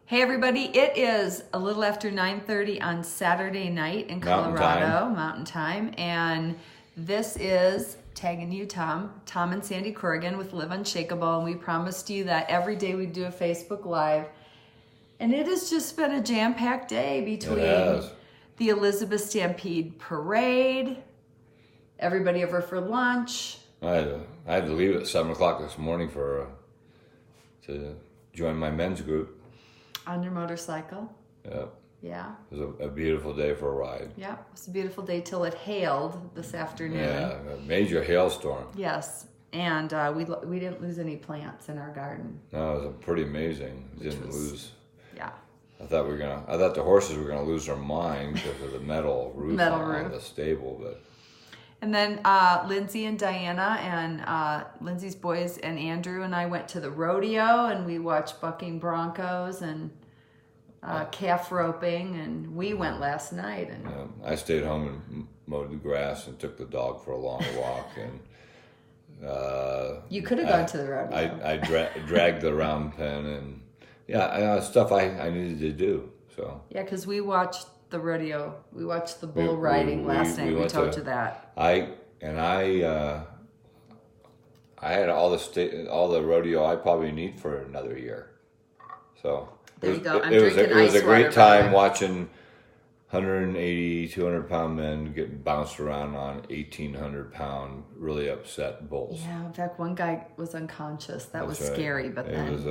Hey everybody, it is a little after 9:30 on Saturday night in Colorado, Mountain Time, and this is tagging you, Tom and Sandy Corrigan with Live Unshakable, and we promised you that every day we'd do a Facebook Live, and it has just been a jam-packed day between the Elizabeth Stampede Parade, everybody over for lunch. I had to leave at 7 o'clock this morning to join my men's group. On your motorcycle? Yep. Yeah. It was a beautiful day for a ride. Yeah, it was a beautiful day till it hailed this afternoon. Yeah, a major hailstorm. Yes, and we didn't lose any plants in our garden. No, it was pretty amazing. Lose. Yeah. I thought the horses were gonna lose their mind because of the metal roof on the stable, but. And then Lindsay and Diana and Lindsay's boys and Andrew and I went to the rodeo and we watched bucking broncos and calf roping, and we went last night. And I stayed home and mowed the grass and took the dog for a long walk. And you could have gone to the rodeo. I dragged the round pen and stuff I needed to do. So yeah, because we watched the rodeo. We watched the bull riding last night. We told you that. I had all the rodeo I probably need for another year. So there you go. It was a great time watching 180, 200 pound men getting bounced around on 1,800 pound really upset bulls. Yeah, in fact, one guy was unconscious. That was scary, but then it was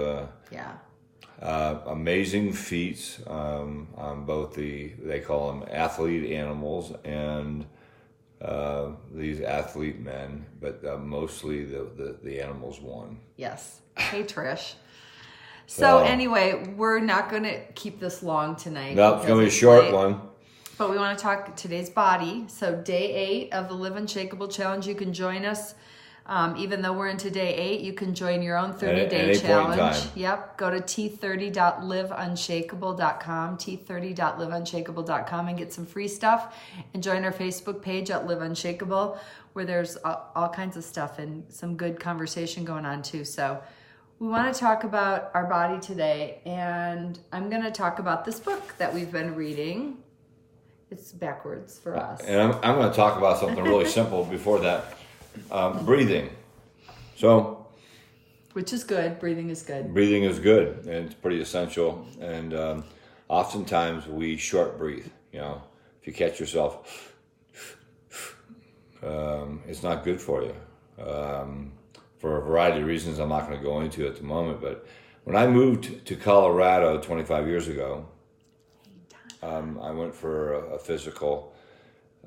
amazing feats on both they call them athlete animals and these athlete men, but mostly the animals won. Yes. Hey, Trish. So anyway, we're not going to keep this long tonight. No, it's going to be a short one. But we want to talk today's body. So day 8 of the Live Unshakable Challenge. You can join us. Even though we're into day 8, you can join your own 30-day challenge. Yep. Go to t30.liveunshakable.com, t30.liveunshakable.com, and get some free stuff. And join our Facebook page at Live Unshakable, where there's all kinds of stuff and some good conversation going on too. So we want to talk about our body today, and I'm going to talk about this book that we've been reading. It's backwards for us. And I'm going to talk about something really simple before that. Breathing. So, which is good. Breathing is good. Breathing is good, and it's pretty essential. And oftentimes we short breathe. You know, if you catch yourself, it's not good for you. For a variety of reasons I'm not going to go into at the moment. But when I moved to Colorado 25 years ago, I went for a physical.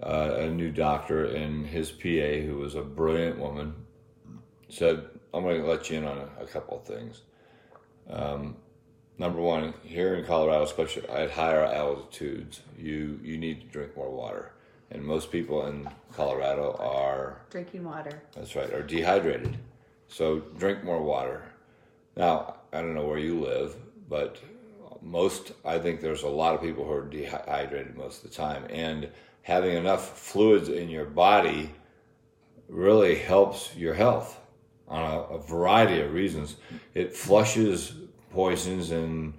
A new doctor, and his PA, who was a brilliant woman, said, I'm going to let you in on a couple of things. Number one, here in Colorado, especially at higher altitudes, you need to drink more water. And most people in Colorado are... drinking water. That's right, are dehydrated. So drink more water. Now, I don't know where you live, but I think there's a lot of people who are dehydrated most of the time. And having enough fluids in your body really helps your health on a variety of reasons. It flushes poisons and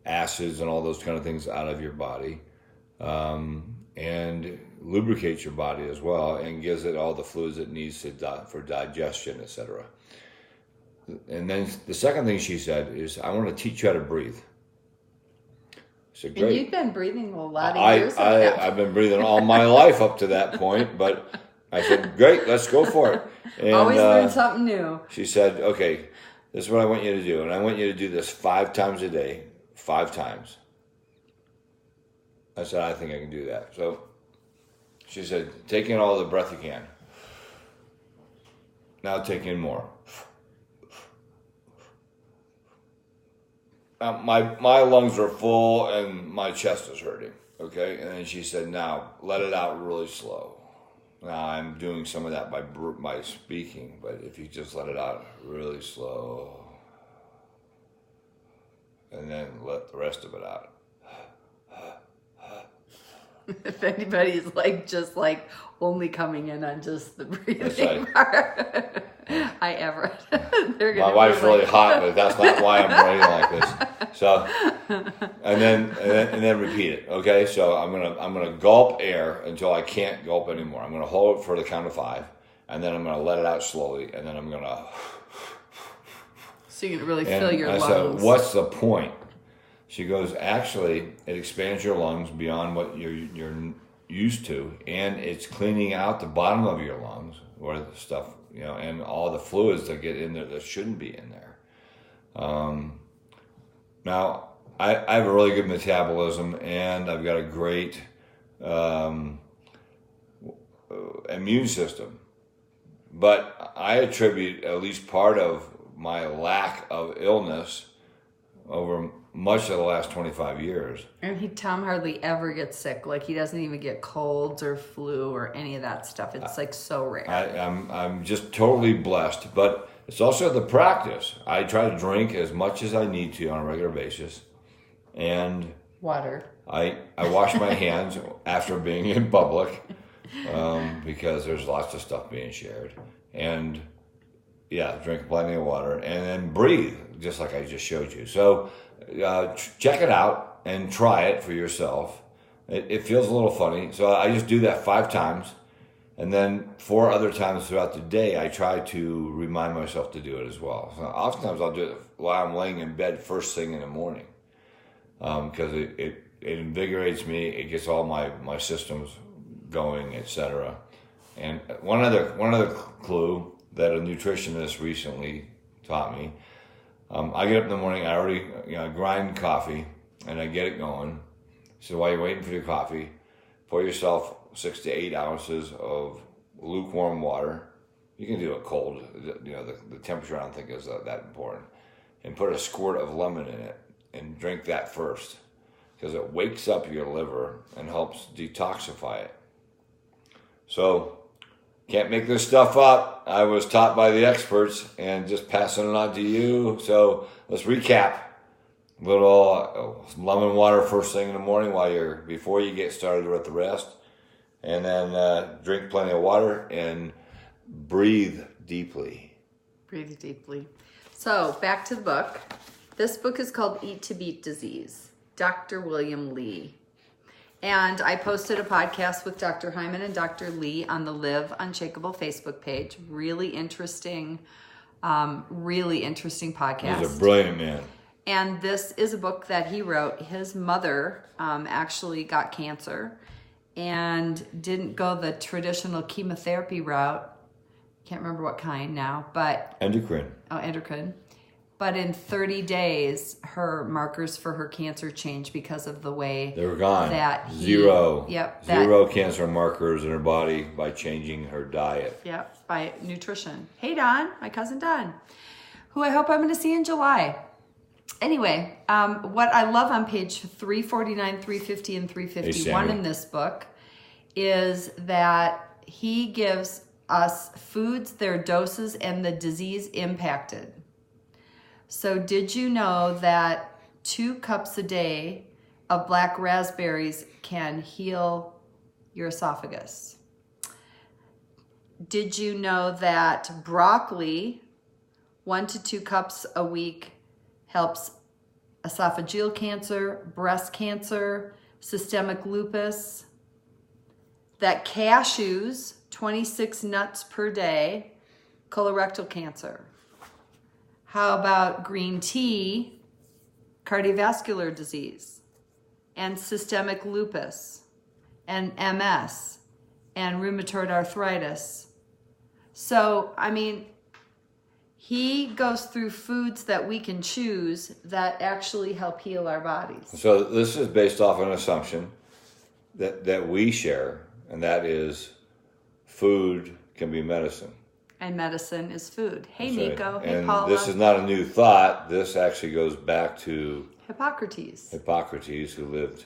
acids and all those kind of things out of your body, and lubricates your body as well, and gives it all the fluids it needs for digestion, etc. And then the second thing she said is, I want to teach you how to breathe. And you've been breathing a lot of years. I've been breathing all my life up to that point, but I said, great, let's go for it. And, always learn something new. She said, okay, this is what I want you to do, and I want you to do this 5 times a day, 5 times. I said, I think I can do that. So she said, take in all the breath you can. Now take in more. My lungs are full and my chest is hurting, okay? And then she said, now let it out really slow. Now I'm doing some of that by speaking, but if you just let it out really slow, and then let the rest of it out. If anybody's just only coming in on just the breathing right. part, hi Everett. My wife's really hot, but that's not why I'm breathing like this. So, and then repeat it. Okay, so I'm gonna gulp air until I can't gulp anymore. I'm gonna hold it for the count of 5, and then I'm gonna let it out slowly, and then I'm gonna. So you can really fill your lungs. I said, what's the point? She goes, actually, it expands your lungs beyond what you're used to, and it's cleaning out the bottom of your lungs, where the stuff, and all the fluids that get in there that shouldn't be in there. Now, I have a really good metabolism, and I've got a great immune system. But I attribute at least part of my lack of illness over much of the last 25 years. And Tom hardly ever gets sick. Like, he doesn't even get colds or flu or any of that stuff. It's like so rare. I'm just totally blessed. But it's also the practice. I try to drink as much as I need to on a regular basis. And water. I wash my hands after being in public because there's lots of stuff being shared. And drink plenty of water, and then breathe, just like I just showed you. So check it out and try it for yourself. It feels a little funny. So I just do that 5 times, and then 4 other times throughout the day, I try to remind myself to do it as well. So oftentimes I'll do it while I'm laying in bed first thing in the morning because it invigorates me. It gets all my systems going, etc. And one other clue that a nutritionist recently taught me. I get up in the morning, I already grind coffee, and I get it going. So while you're waiting for your coffee, pour yourself 6 to 8 ounces of lukewarm water. You can do it cold. The temperature I don't think is that important. And put a squirt of lemon in it and drink that first, because it wakes up your liver and helps detoxify it. So, can't make this stuff up. I was taught by the experts and just passing it on to you. So let's recap. Little lemon water first thing in the morning before you get started with the rest. And then drink plenty of water and breathe deeply. Breathe deeply. So back to the book. This book is called Eat to Beat Disease, Dr. William Lee. And I posted a podcast with Dr. Hyman and Dr. Lee on the Live Unshakable Facebook page. Really interesting podcast. He's a brilliant man. And this is a book that he wrote. His mother actually got cancer and didn't go the traditional chemotherapy route. Can't remember what kind now, but... Endocrine. Oh, endocrine. But in 30 days, her markers for her cancer changed because of the way they were gone. Zero cancer markers in her body by changing her diet. Yep, by nutrition. Hey, Don, my cousin Don, who I hope I'm going to see in July. Anyway, what I love on page 349, 350, and 351 in this book is that he gives us foods, their doses, and the disease impacted. So did you know that 2 cups a day of black raspberries can heal your esophagus? Did you know that broccoli, 1 to 2 cups a week, helps esophageal cancer, breast cancer, systemic lupus? That cashews, 26 nuts per day, colorectal cancer? How about green tea, cardiovascular disease, and systemic lupus, and MS, and rheumatoid arthritis? So, I mean, he goes through foods that we can choose that actually help heal our bodies. So this is based off an assumption that we share, and that is food can be medicine. And medicine is food. Hey, That's Nico. right. Hey, and Paula. This is not a new thought. This actually goes back to Hippocrates. Hippocrates, who lived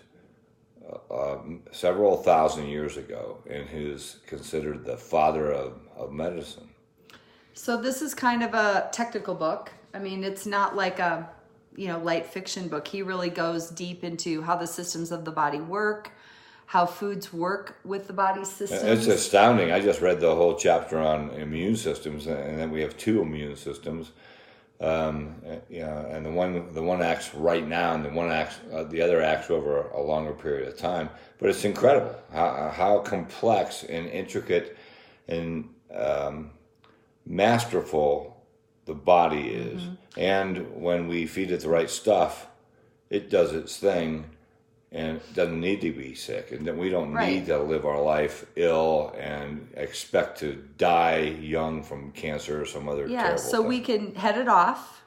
several thousand years ago and who's considered the father of medicine. So this is kind of a technical book. I mean, it's not like a light fiction book. He really goes deep into how the systems of the body work, how foods work with the body's systems. It's astounding. I just read the whole chapter on immune systems, and then we have 2 immune systems. And the one acts right now, and the other acts over a longer period of time. But it's incredible how complex and intricate and masterful the body is. Mm-hmm. And when we feed it the right stuff, it does its thing. And it doesn't need to be sick, and then we don't need to live our life ill and expect to die young from cancer or some other terrible thing. We can head it off,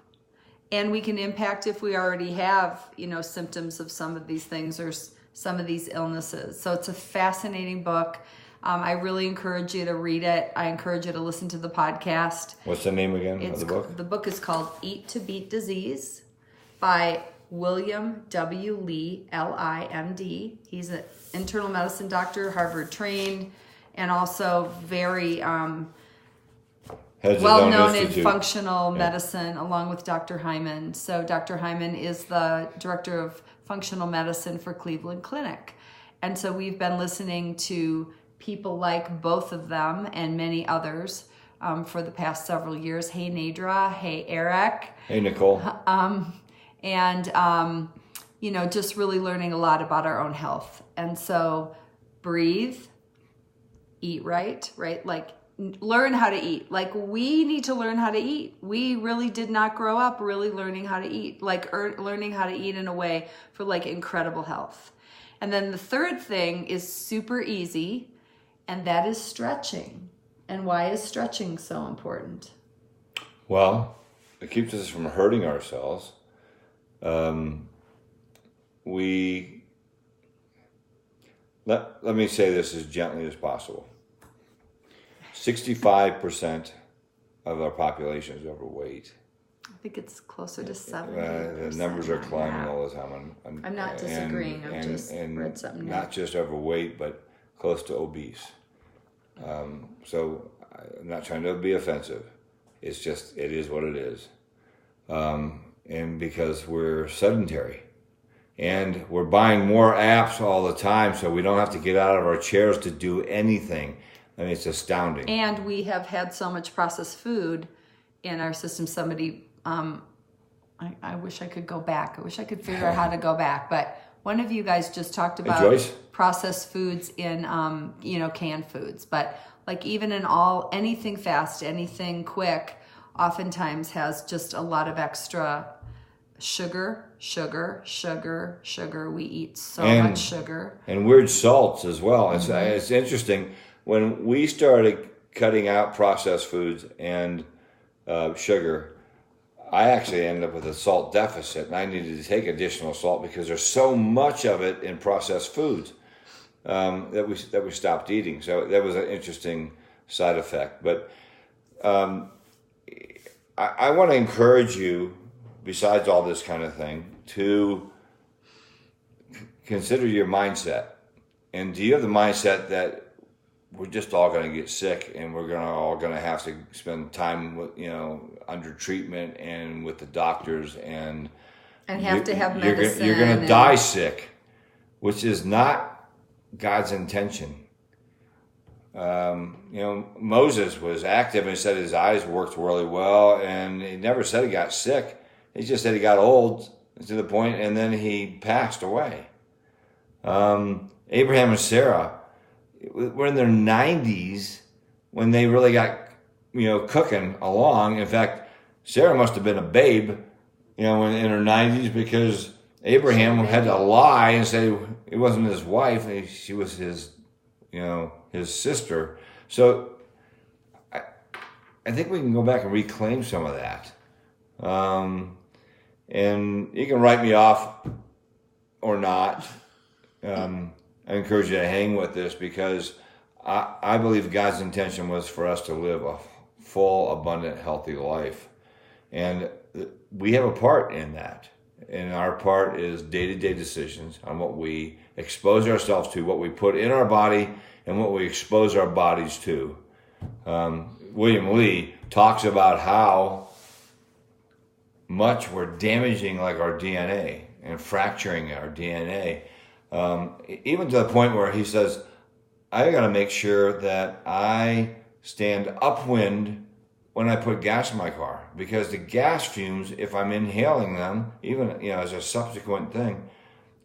and we can impact if we already have, symptoms of some of these things or some of these illnesses. So it's a fascinating book. I really encourage you to read it. I encourage you to listen to the podcast. What's the name again of the book? The book is called Eat to Beat Disease by William W. Lee, L-I-M-D. He's an internal medicine doctor, Harvard trained, and also very well-known in functional medicine, along with Dr. Hyman. So Dr. Hyman is the director of functional medicine for Cleveland Clinic. And so we've been listening to people like both of them and many others for the past several years. Hey, Nadra. Hey, Eric. Hey, Nicole. And, just really learning a lot about our own health. And so breathe, eat right? Like learn how to eat. Like we need to learn how to eat. We really did not grow up really learning how to eat, learning how to eat in a way for incredible health. And then the third thing is super easy, and that is stretching. And why is stretching so important? Well, it keeps us from hurting ourselves. Let me say this as gently as possible. 65% of our population is overweight. I think it's closer to 70%. The numbers are climbing all the time. I'm not disagreeing. I've just read something new. Not just overweight, but close to obese. So I'm not trying to be offensive. It's just, it is what it is. And because we're sedentary. And we're buying more apps all the time, so we don't have to get out of our chairs to do anything. I mean, it's astounding. And we have had so much processed food in our system. Somebody, I wish I could go back. I wish I could figure out how to go back. But one of you guys just talked about processed foods in, canned foods. But even in anything fast, anything quick, oftentimes has just a lot of extra sugar. We eat so much sugar. And weird salts as well. It's interesting. When we started cutting out processed foods and sugar, I actually ended up with a salt deficit, and I needed to take additional salt because there's so much of it in processed foods that we stopped eating. So that was an interesting side effect. But I want to encourage you, besides all this kind of thing, to consider your mindset. And do you have the mindset that we're just all going to get sick and we're all going to have to spend time with, under treatment and with the doctors and have to have medicine? You're going to die sick, which is not God's intention. Moses was active and said his eyes worked really well, and he never said he got sick. He just said he got old to the point, and then he passed away. Abraham and Sarah were in their 90s when they really got, cooking along. In fact, Sarah must have been a babe, in her 90s, because Abraham had to lie and say it wasn't his wife; she was his sister. So I think we can go back and reclaim some of that. And you can write me off or not. I encourage you to hang with this because I believe God's intention was for us to live a full, abundant, healthy life. And we have a part in that. And our part is day-to-day decisions on what we expose ourselves to, what we put in our body, and what we expose our bodies to. William Lee talks about how much we're damaging our DNA and fracturing our DNA, even to the point where he says, I got to make sure that I stand upwind when I put gas in my car, because the gas fumes, if I'm inhaling them, even as a subsequent thing,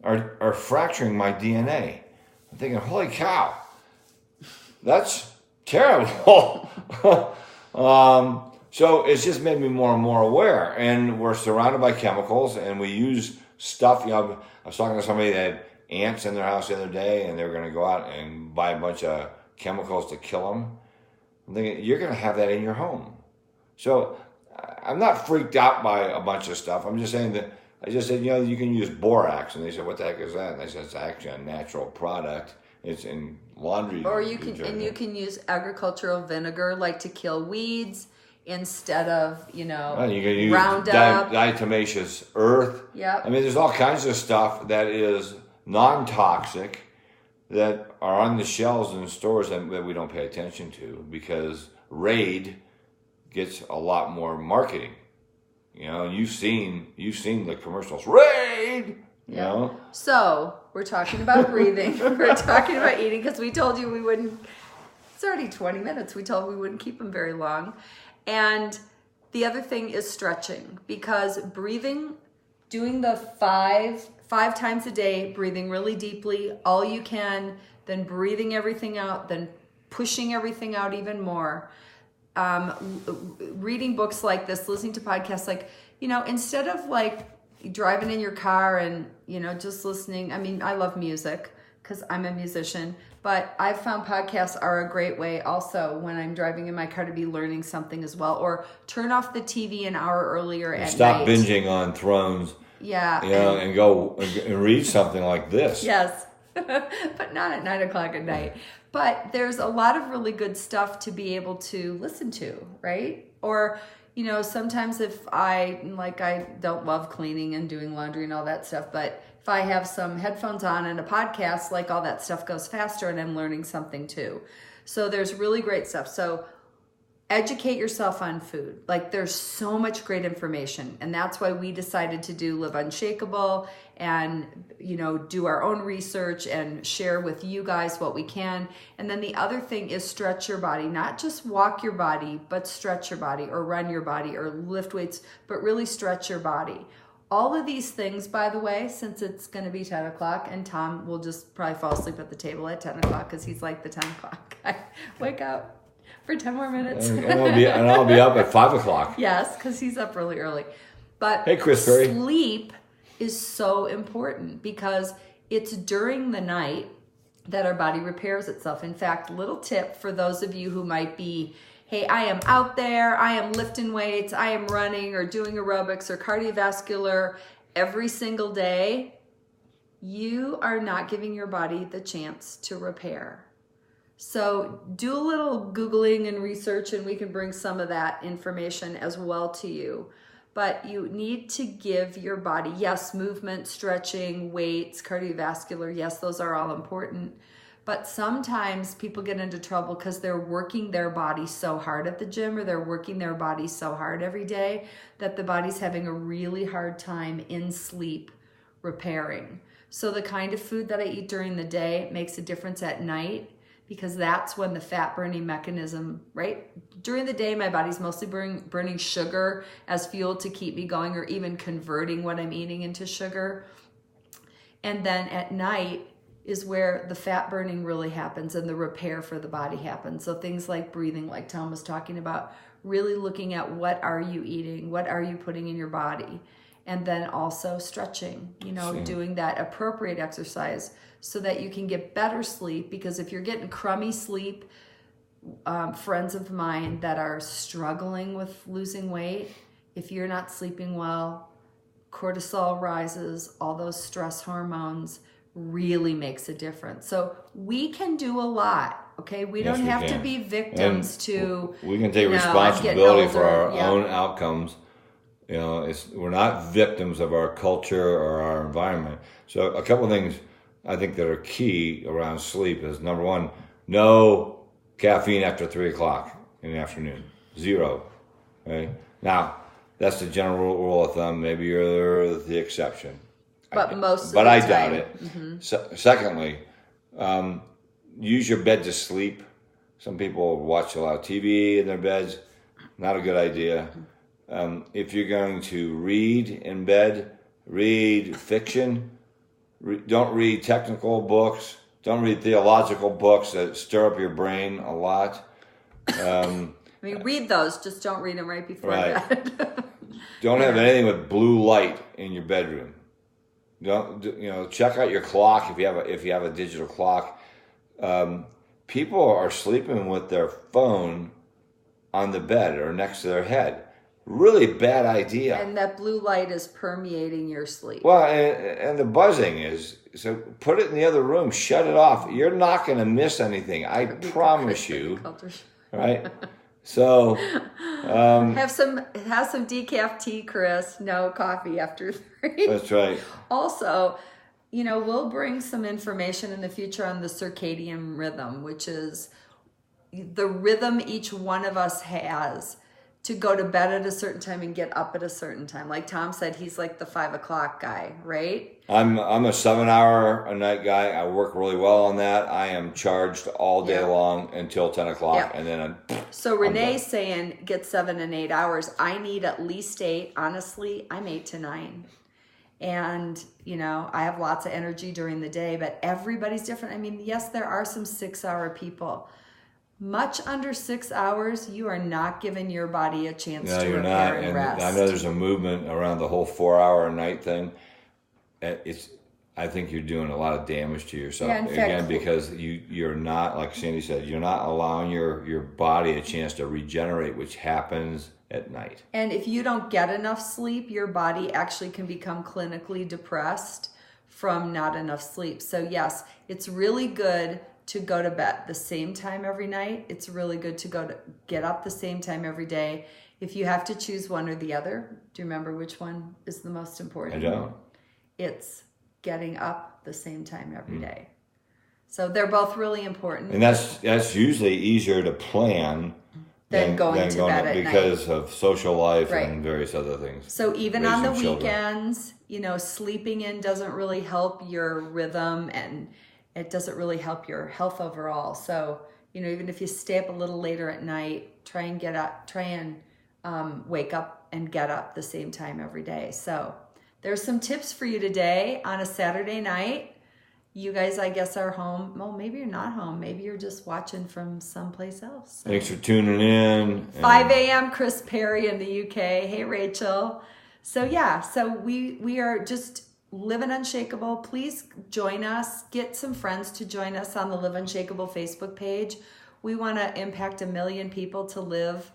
are fracturing my DNA. I'm thinking, holy cow, that's terrible. So it's just made me more and more aware. And we're surrounded by chemicals, and we use stuff. I was talking to somebody that had ants in their house the other day, and they were going to go out and buy a bunch of chemicals to kill them. I'm thinking, you're going to have that in your home. So I'm not freaked out by a bunch of stuff. I'm just saying that I just said, you can use borax. And they said, what the heck is that? And I said, it's actually a natural product. It's in laundry. Or you can use agricultural vinegar, like to kill weeds, instead of, you can use Roundup. Diatomaceous earth. Yeah. I mean, there's all kinds of stuff that is non-toxic that are on the shelves in stores that we don't pay attention to, because Raid gets a lot more marketing. You've seen the commercials. Raid! So, we're talking about breathing. We're talking about eating, because we told you we wouldn't. It's already 20 minutes. We told we wouldn't keep them very long. And the other thing is stretching, because breathing, doing the five times a day, breathing really deeply, all you can, then breathing everything out, then pushing everything out even more. Reading books like this, listening to podcasts, instead of driving in your car and, just listening. I mean, I love music because I'm a musician, but I've found podcasts are a great way also when I'm driving in my car to be learning something as well, or turn off the TV an hour earlier at night. Stop binging on Thrones. Yeah. And go and read something like this. Yes. But not at 9 o'clock at night. But there's a lot of really good stuff to be able to listen to, right? Or, sometimes if I don't love cleaning and doing laundry and all that stuff, but if I have some headphones on and a podcast, all that stuff goes faster and I'm learning something too. So there's really great stuff. So educate yourself on food. There's so much great information, and that's why we decided to do Live Unshakable and, do our own research and share with you guys what we can. And then the other thing is stretch your body, not just walk your body, but stretch your body, or run your body, or lift weights, but really stretch your body. All of these things, by the way, since it's going to be 10 o'clock, and Tom will just probably fall asleep at the table at 10 o'clock because he's like the 10 o'clock guy. Wake up for 10 more minutes. And I'll be up at 5 o'clock. Yes, because he's up really early. But hey, Chris Perry. Sleep is so important, because it's during the night that our body repairs itself. In fact, little tip for those of you who might be, hey, I am out there, I am lifting weights, I am running or doing aerobics or cardiovascular every single day, you are not giving your body the chance to repair. So do a little Googling and research, and we can bring some of that information as well to you. But you need to give your body, yes, movement, stretching, weights, cardiovascular, yes, those are all important. But sometimes people get into trouble because they're working their body so hard at the gym, or they're working their body so hard every day that the body's having a really hard time in sleep repairing. So the kind of food that I eat during the day makes a difference at night, because that's when the fat burning mechanism, right? During the day, my body's mostly burning sugar as fuel to keep me going, or even converting what I'm eating into sugar. And then at night is where the fat burning really happens and the repair for the body happens. So things like breathing, like Tom was talking about, really looking at what are you eating, what are you putting in your body, and then also stretching, doing that appropriate exercise so that you can get better sleep. Because if you're getting crummy sleep, friends of mine that are struggling with losing weight, if you're not sleeping well, cortisol rises, all those stress hormones really makes a difference. So we can do a lot, okay? We don't have to be victims to... We can take responsibility for our own outcomes. We're not victims of our culture or our environment. So a couple of things I think that are key around sleep is, number one, no caffeine after 3 o'clock in the afternoon. 0. Okay? Now, that's the general rule of thumb. Maybe you're the exception. But most of the time. But I doubt it. Mm-hmm. Secondly, use your bed to sleep. Some people watch a lot of TV in their beds. not a good idea. If you're going to read in bed, read fiction. Don't read technical books. Don't read theological books that stir up your brain a lot. Read those, just don't read them right before bed. Don't have anything with blue light in your bedroom. Don't check out your clock if you have a digital clock. People are sleeping with their phone on the bed or next to their head. Really bad idea. And that blue light is permeating your sleep. Well, and the buzzing is, so put it in the other room, shut it off. You're not going to miss anything. I promise you. Right? So have some decaf tea, Chris. No coffee after 3. That's right. Also, we'll bring some information in the future on the circadian rhythm, which is the rhythm each one of us has to go to bed at a certain time and get up at a certain time. Like Tom said, he's like the 5 o'clock guy, right? I'm a 7-hour a night guy. I work really well on that. I am charged all day long until 10 o'clock, and then So Renee's saying get 7 and 8 hours. I need at least 8. Honestly, I'm 8 to 9. And, I have lots of energy during the day, but everybody's different. Yes, there are some 6-hour people. Much under 6 hours, you are not giving your body a chance to repair and rest. I know there's a movement around the whole 4-hour a night thing. I think you're doing a lot of damage to yourself. Because you're not, like Sandy said, you're not allowing your body a chance to regenerate, which happens at night. And if you don't get enough sleep, your body actually can become clinically depressed from not enough sleep. So yes, it's really good to go to bed the same time every night. It's really good to get up the same time every day. If you have to choose one or the other, do you remember which one is the most important? I don't. It's getting up the same time every day. So they're both really important. And that's usually easier to plan than going to bed at night because of social life and various other things. So even on the weekends, sleeping in doesn't really help your rhythm, and it doesn't really help your health overall. So, even if you stay up a little later at night, try and wake up and get up the same time every day. So there's some tips for you today on a Saturday night. You guys, I guess, are home. Well, maybe you're not home. Maybe you're just watching from someplace else. So. Thanks for tuning in. 5 a.m. Chris Perry in the UK. Hey, Rachel. So we are just Live Unshakable. Please join us. Get some friends to join us on the Live Unshakable Facebook page. We want to impact 1 million people to live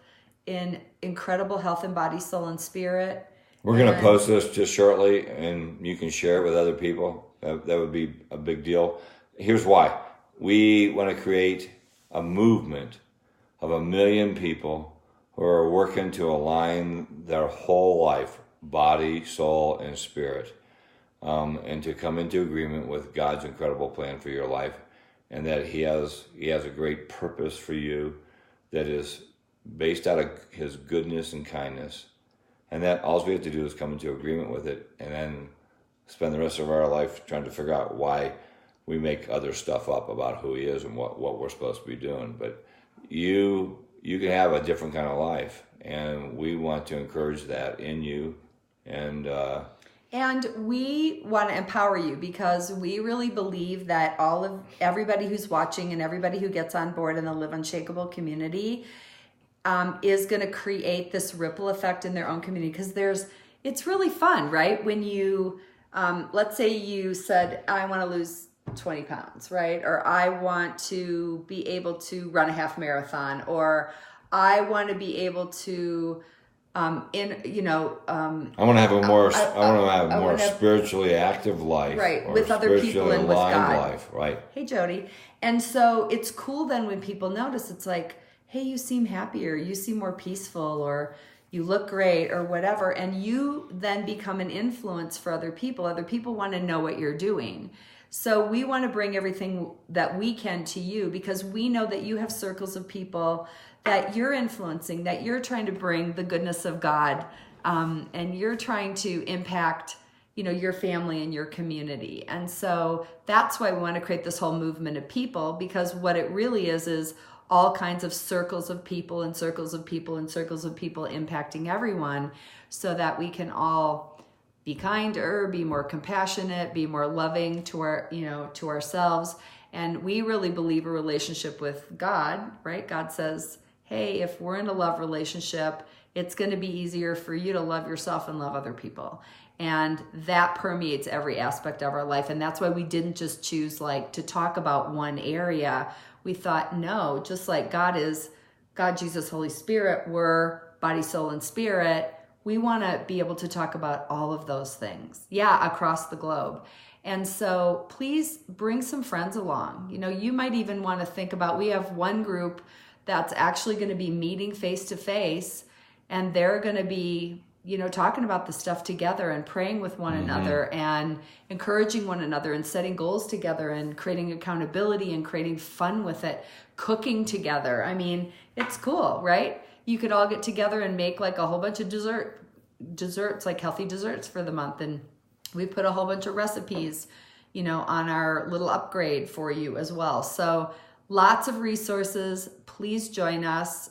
in incredible health in body, soul, and spirit. We're going to post this just shortly, and you can share it with other people. That would be a big deal. Here's why. We want to create a movement of 1 million people who are working to align their whole life, body, soul, and spirit, and to come into agreement with God's incredible plan for your life, and that He has a great purpose for you that is based out of His goodness and kindness, and that all we have to do is come into agreement with it, and then spend the rest of our life trying to figure out why we make other stuff up about who He is and what we're supposed to be doing. But you can have a different kind of life, and we want to encourage that in you. And we want to empower you, because we really believe that everybody who's watching and everybody who gets on board in the Live Unshakable community is going to create this ripple effect in their own community. Because it's really fun, right? When you, let's say you said, I want to lose 20 pounds, right? Or I want to be able to run a half marathon, or I want to be able to I want to have a more spiritually active life, right? With other people and with God, life, right? Hey, Jody. And so it's cool then when people notice. It's like, hey, you seem happier, you seem more peaceful, or you look great, or whatever. And you then become an influence for other people. Other people want to know what you're doing. So we want to bring everything that we can to you, because we know that you have circles of people that you're influencing, that you're trying to bring the goodness of God, and you're trying to impact, your family and your community. And so that's why we want to create this whole movement of people, because what it really is all kinds of circles of people and circles of people and circles of people impacting everyone, so that we can all be kinder, be more compassionate, be more loving to to ourselves. And we really believe a relationship with God, right? God says, hey, if we're in a love relationship, it's going to be easier for you to love yourself and love other people. And that permeates every aspect of our life. And that's why we didn't just choose to talk about one area. We thought, no, just like God is God, Jesus, Holy Spirit, we're body, soul, and spirit. We want to be able to talk about all of those things. Yeah, across the globe. And so please bring some friends along. You might even want to think about, we have one group that's actually going to be meeting face to face, and they're going to be, talking about the stuff together and praying with one another and encouraging one another and setting goals together and creating accountability and creating fun with it, cooking together. I mean, it's cool, right? You could all get together and make a whole bunch of desserts, like healthy desserts for the month. And we put a whole bunch of recipes, on our little upgrade for you as well. So lots of resources. Please join us.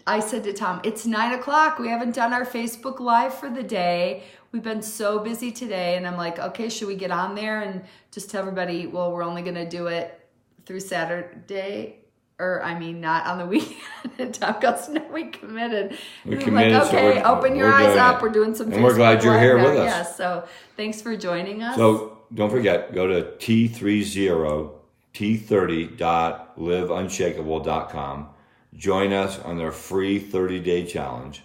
I said to Tom, it's 9:00. We haven't done our Facebook Live for the day. We've been so busy today. And I'm like, okay, should we get on there and just tell everybody, well, we're only going to do it through Saturday? Not on the weekend. And Tom goes, no, we committed. We committed. Like, okay, so open your eyes up. We're doing some Facebook and we're glad you're here with us. Yeah, so thanks for joining us. So don't forget, go to T30liveunshakable.com. Join us on their free 30-day challenge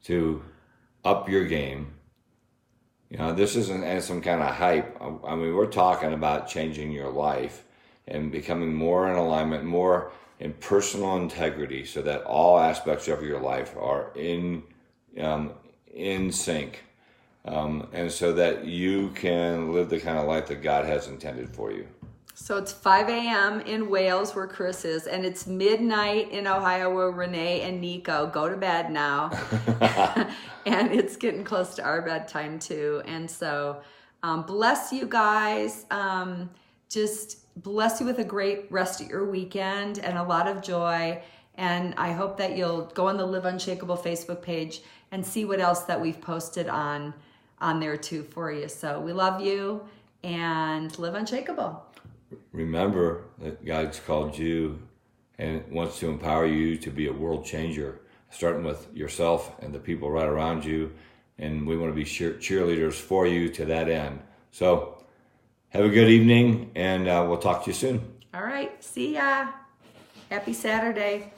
to up your game. This isn't some kind of hype. I mean, we're talking about changing your life and becoming more in alignment, more in personal integrity, so that all aspects of your life are in sync, and so that you can live the kind of life that God has intended for you. So it's 5 a.m. in Wales, where Chris is, and it's midnight in Ohio, where Renee and Nico go to bed now. And it's getting close to our bedtime too. And so bless you guys. Just bless you with a great rest of your weekend and a lot of joy. And I hope that you'll go on the Live Unshakable Facebook page and see what else that we've posted on there too for you. So we love you, and live unshakable. Remember that God's called you and wants to empower you to be a world changer, starting with yourself and the people right around you. And we want to be cheerleaders for you to that end. So have a good evening, and we'll talk to you soon. All right. See ya. Happy Saturday.